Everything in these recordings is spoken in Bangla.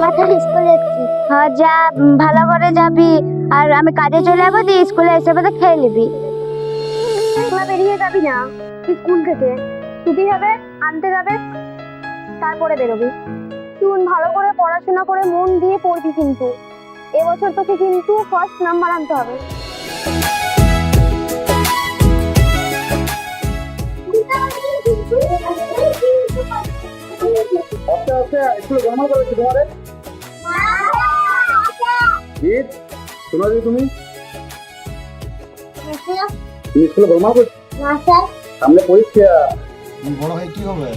মাথা স্কুলে যাচ্ছি। হ্যাঁ যা, ভালো করে যাবি। আর আমি কাজে চলে যাবো, দিয়ে স্কুলে এসে পরে খেয়ে নিবি। একলা বেরিয়ে যাবি না স্কুল থেকে, ছুটি হবে, আনতে যাবে, তারপরে বেরোবি। শুন, ভালো করে পড়াশোনা করে মন দিয়ে পড়বি কিন্তু। এবছর তোকে কিন্তু ফার্স্ট নাম্বার আনতে হবে। আস্তে আস্তে স্কুলে গরমা করেছি তোমারে জিৎ, শোনো যে তুমি তুমি স্কুলে গরমা করছো? না স্যার, সামনে পরীক্ষা। তুমি বড় হয়ে কি হবে?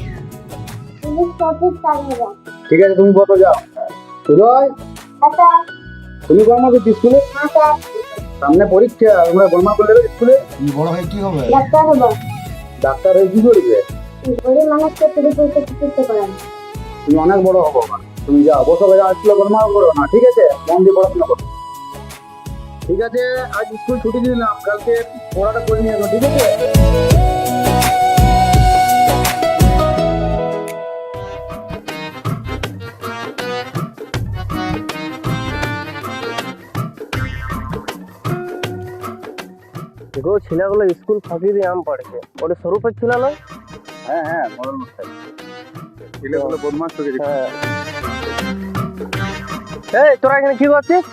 পুলিশ অফিস হবে। ঠিক আছে, তুমি বসো, যাও। সুজয়, আচ্ছা। তুমি গরমা করছো স্কুলে? না স্যার, সামনে পরীক্ষা, তোমরা গরমা করলে স্কুলে? তুমি বড় হয়ে কি হবে? ডাক্তার হবো। ডাক্তার হয়ে কি করবে? গরিব মানুষকে ফ্রি করতে চিকিৎসা করান। তুমি অনেক বড় হবো। তুমি যাও, বসো, যাও, স্কুলে গরমা করো না, ঠিক আছে? মন দিয়ে পড়াশোনা করো। ঠিক আছে, আজ স্কুল ছুটি দিলাম, কালকে পড়াটা করে নিয়ে আসবো, ঠিক আছে? দেখো ছেলেগুলো স্কুল ফাঁকি দিয়ে আম পাড়ছে, ওটা স্বরূপের ছিল না? হ্যাঁ হ্যাঁ, মরণ মশাই ছেলেগুলো বদমাস হয়ে গেছে। হ্যাঁ, এই তোরা এখানে কি করছিস?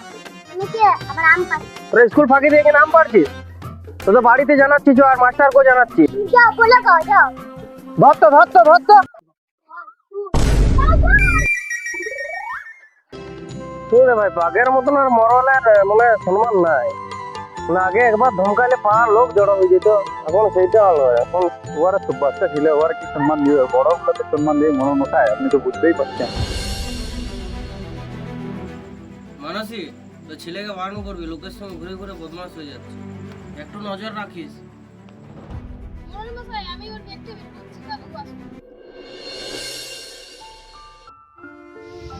তুমি কি আমার আম পাচ্ছি? তোরা স্কুল ফাঁকি দিয়ে এখানে আম পাড়ছিস? তোদের বাড়িতে জানাচ্ছি আর মাস্টারকেও জানাচ্ছি। যাও, বলে গাও, যাও। ধরতো ধরতো ধরতো শুন রে ভাই, বাঘের মতন আর মরলের মানে সম্মান নাই। না আগে একবার ধমকাইলে পাড়ার লোক জড়ো হয়ে যেত, এখন সেইটা হলো। এখন ওরা তো বাচ্চা ছিল, ওরা কি সম্মান দিবে? বড় গুলো তো সম্মান দিয়ে মরণ মশাই, আপনি তো বুঝতেই পারছেন। মানসী, তো ছেলেকে বারণ করবি, লোকের সঙ্গে ঘুরে ঘুরে বদমাশ হয়ে যাচ্ছে, একটু নজর রাখিস।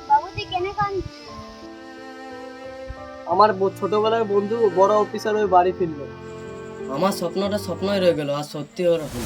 বাবুজি কেনে কাঁদছিস? আমার ছোটবেলার বন্ধু বড় অফিসার হয়ে বাড়ি ফিরলো। আমার স্বপ্নটা স্বপ্নই রয়ে গেল, আর সত্যি ওর হলো।